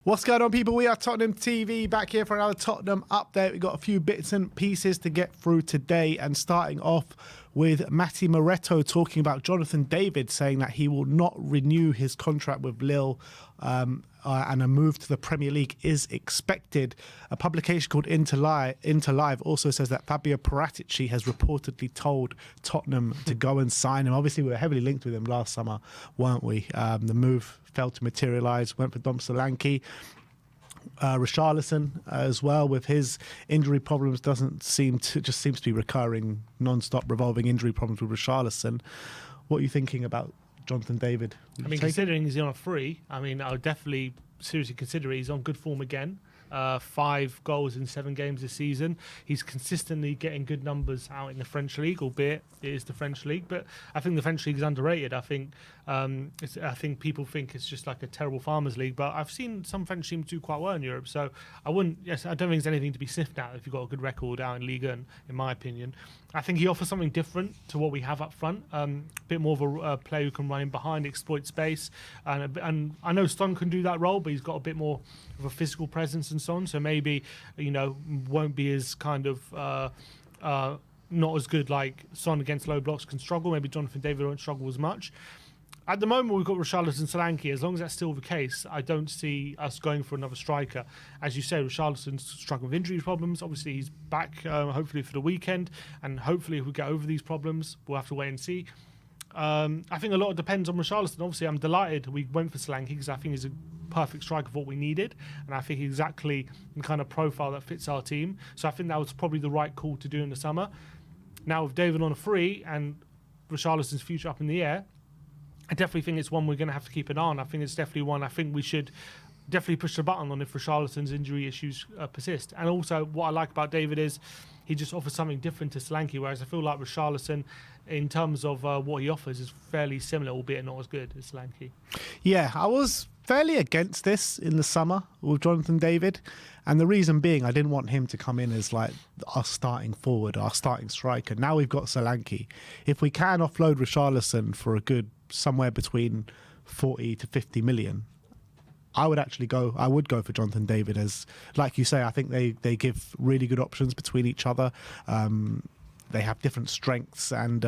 What's going on, people? We are Tottenham TV, back here for another Tottenham update. We've got a few bits and pieces to get through today, and starting off with Matty Moretto talking about Jonathan David, saying that he will not renew his contract with Lille and a move to the Premier League is expected. A publication called Inter Live also says that Fabio Paratici has reportedly told Tottenham to go and sign him. Obviously, we were heavily linked with him last summer, weren't we? The move failed to materialise, went for Dom Solanke. Richarlison as well, with his injury problems, seems to be recurring non-stop revolving injury problems with Richarlison. What are you thinking about Jonathan David? Considering he's on a free, I would definitely seriously consider it. He's on good form again. 5 goals in 7 games this season. He's consistently getting good numbers out in the French league, albeit it is the French league. But I think the French league is underrated. I think people think it's just like a terrible farmers league. But I've seen some French teams do quite well in Europe. So I don't think there's anything to be sniffed at if you've got a good record out in Ligue 1, in my opinion. I think he offers something different to what we have up front. A bit more of a player who can run in behind, exploit space. And I know Son can do that role, but he's got a bit more of a physical presence and so on. So maybe, won't be as kind of not as good like Son against low blocks can struggle. Maybe Jonathan David won't struggle as much. At the moment, we've got Richarlison and Solanke. As long as that's still the case, I don't see us going for another striker. As you say, Richarlison's struggling with injury problems. Obviously, he's back, hopefully for the weekend. And hopefully, if we get over these problems, we'll have to wait and see. I think a lot depends on Richarlison. Obviously, I'm delighted we went for Solanke because I think he's a perfect striker of what we needed, and I think exactly the kind of profile that fits our team. So I think that was probably the right call to do in the summer. Now with David on a free and Richarlison's future up in the air, I definitely think it's one we're going to have to keep an eye on. I think it's definitely one I think we should definitely push the button on if Richarlison's injury issues persist. And also what I like about David is he just offers something different to Solanke, whereas I feel like Richarlison, in terms of what he offers, is fairly similar, albeit not as good as Solanke. Yeah, I was fairly against this in the summer with Jonathan David, and the reason being I didn't want him to come in as like our starting forward, our starting striker. Now we've got Solanke. If we can offload Richarlison for a good somewhere between 40 to 50 million, I would go for Jonathan David. As like you say, I think they give really good options between each other. They have different strengths and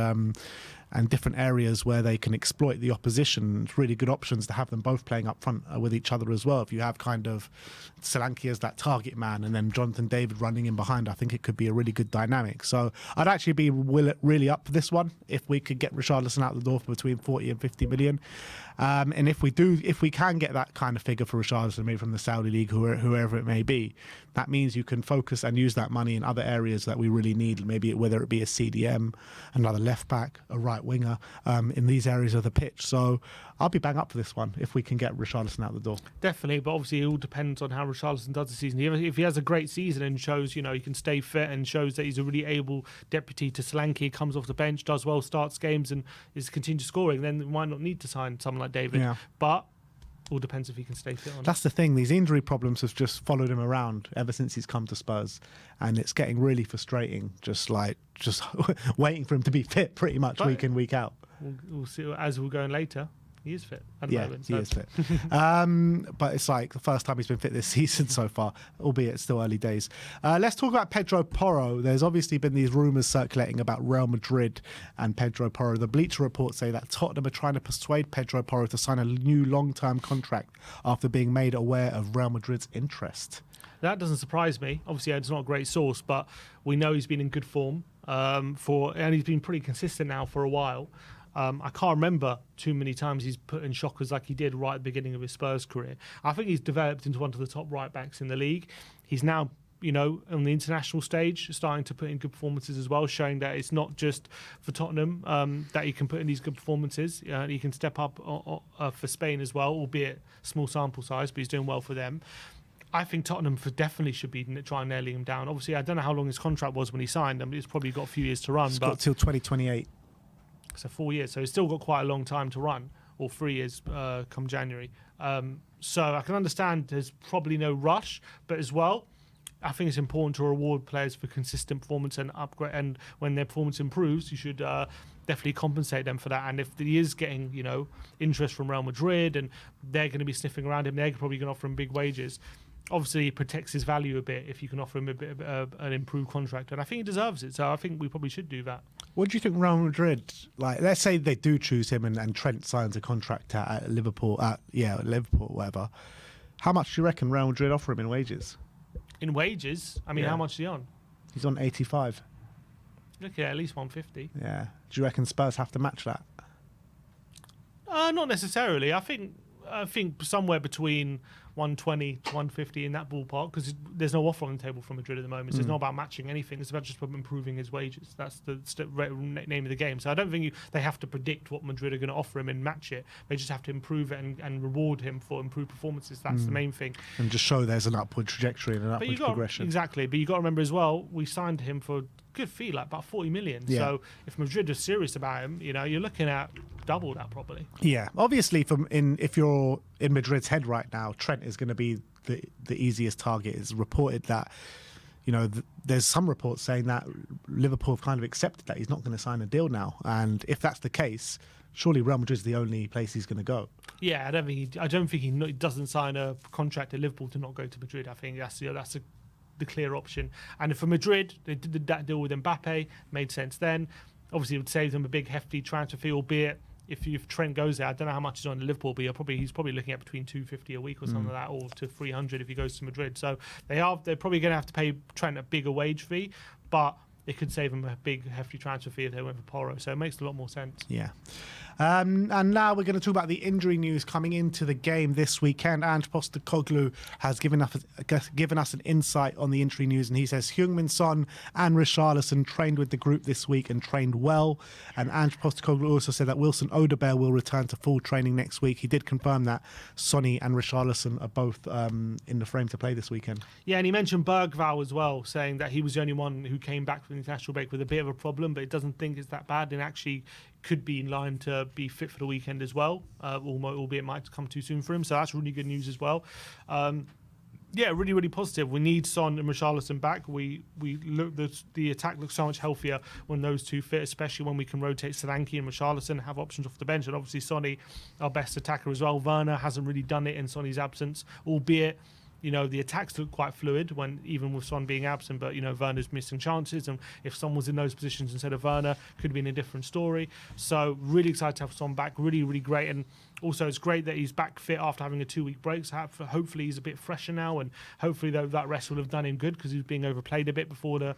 different areas where they can exploit the opposition. It's really good options to have them both playing up front with each other as well. If you have kind of Solanke as that target man and then Jonathan David running in behind, I think it could be a really good dynamic. So I'd actually be really up for this one if we could get Richarlison out the door for between 40 and 50 million. And if we can get that kind of figure for Richarlison, maybe from the Saudi League, whoever it may be, that means you can focus and use that money in other areas that we really need, maybe whether it be a CDM, another left back, a right winger, in these areas of the pitch. So I'll be bang up for this one if we can get Richarlison out the door. Definitely, but obviously it all depends on how Richarlison does the season. If he has a great season and shows, he can stay fit and shows that he's a really able deputy to Solanke, comes off the bench, does well, starts games and is continued scoring, then we might not need to sign someone like David. Yeah. But all depends if he can stay fit on. That's the thing. These injury problems have just followed him around ever since he's come to Spurs, and it's getting really frustrating. Just waiting for him to be fit, pretty much week in, week out. We'll see as we're going later. He is fit at the moment. He is fit. But it's like the first time he's been fit this season so far, albeit it's still early days. Let's talk about Pedro Porro. There's obviously been these rumours circulating about Real Madrid and Pedro Porro. The Bleacher reports say that Tottenham are trying to persuade Pedro Porro to sign a new long-term contract after being made aware of Real Madrid's interest. That doesn't surprise me. Obviously, it's not a great source, but we know he's been in good form and he's been pretty consistent now for a while. I can't remember too many times he's put in shockers like he did right at the beginning of his Spurs career. I think he's developed into one of the top right backs in the league. He's now, on the international stage, starting to put in good performances as well, showing that it's not just for Tottenham that he can put in these good performances. He can step up for Spain as well, albeit small sample size, but he's doing well for them. I think Tottenham definitely should be trying nailing him down. Obviously, I don't know how long his contract was when he signed. He's probably got a few years to run. It's got till 2028. So 4 years. So he's still got quite a long time to run, or 3 years come January. So I can understand there's probably no rush, but as well, I think it's important to reward players for consistent performance and upgrade. And when their performance improves, you should definitely compensate them for that. And if he is getting, interest from Real Madrid and they're going to be sniffing around him, they're probably going to offer him big wages. Obviously, it protects his value a bit if you can offer him a bit of an improved contract. And I think he deserves it. So I think we probably should do that. What do you think Real Madrid, let's say they do choose him and Trent signs a contract at Liverpool, Liverpool, whatever. How much do you reckon Real Madrid offer him in wages? In wages? I mean, how much is he on? He's on 85. Look at least 150. Yeah. Do you reckon Spurs have to match that? Not necessarily. I think somewhere between 120 to 150 in that ballpark, because there's no offer on the table from Madrid at the moment. So it's not about matching anything. It's about just improving his wages. That's the name of the game. So I don't think they have to predict what Madrid are going to offer him and match it. They just have to improve it and reward him for improved performances. That's the main thing. And just show there's an upward trajectory and an upward progression. Exactly. But you got to remember as well, we signed him for a good fee, like about 40 million. Yeah. So if Madrid are serious about him, you're looking at double that probably. Yeah. Obviously, if you're in Madrid's head right now, Trent is going to be the easiest target. It's reported that, there's some reports saying that Liverpool have kind of accepted that he's not going to sign a deal now. And if that's the case, surely Real Madrid's the only place he's going to go. Yeah, I don't think he doesn't sign a contract at Liverpool to not go to Madrid. I think that's the clear option. And for Madrid, they did that deal with Mbappe, made sense then. Obviously, it would save them a big, hefty transfer fee, albeit if Trent goes there, I don't know how much he's on to Liverpool, but he's probably looking at between 250 a week or something like that, or to 300 if he goes to Madrid. So they're probably going to have to pay Trent a bigger wage fee, but it could save them a big, hefty transfer fee if they went for Porro. So it makes a lot more sense. Yeah. And now we're going to talk about the injury news coming into the game this weekend. Ange Postecoglou has given us an insight on the injury news, and he says Heung-min Son and Richarlison trained with the group this week and trained well. And Ange Postecoglou also said that Wilson Odobert will return to full training next week. He did confirm that Sonny and Richarlison are both in the frame to play this weekend. Yeah, and he mentioned Bergvall as well, saying that he was the only one who came back from the international break with a bit of a problem, but it doesn't think it's that bad and actually could be in line to be fit for the weekend as well, albeit it might come too soon for him. So that's really good news as well. Really, really positive. We need Son and Richarlison back. We look the attack looks so much healthier when those two fit, especially when we can rotate Solanke and Richarlison, have options off the bench, and obviously Sonny, our best attacker as well. Werner hasn't really done it in Sonny's absence, albeit the attacks look quite fluid even with Son being absent, but Werner's missing chances, and if Son was in those positions instead of Werner, could have been a different story. So really excited to have Son back, really, really great. And also it's great that he's back fit after having a 2-week break, so hopefully he's a bit fresher now, and hopefully that rest will have done him good because he was being overplayed a bit before the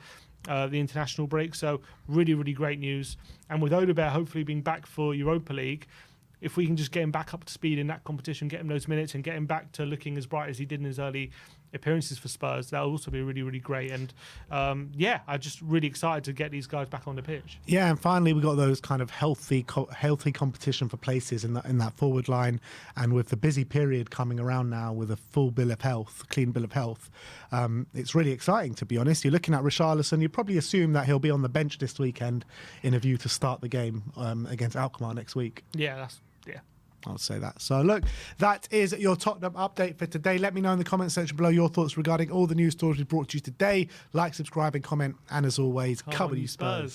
international break. So really, really great news. And with Odobert hopefully being back for Europa League, if we can just get him back up to speed in that competition, get him those minutes and get him back to looking as bright as he did in his early appearances for Spurs, that'll also be really, really great. And I'm just really excited to get these guys back on the pitch. Yeah, and finally we got those kind of healthy competition for places in that forward line, and with the busy period coming around now with a clean bill of health, it's really exciting, to be honest. You're looking at Richarlison, you probably assume that he'll be on the bench this weekend in a view to start the game against Alkmaar next week. Yeah, I'll say that. So look, that is your Tottenham update for today. Let me know in the comment section below your thoughts regarding all the news stories we brought to you today. Like, subscribe and comment, and as always, cover you Spurs.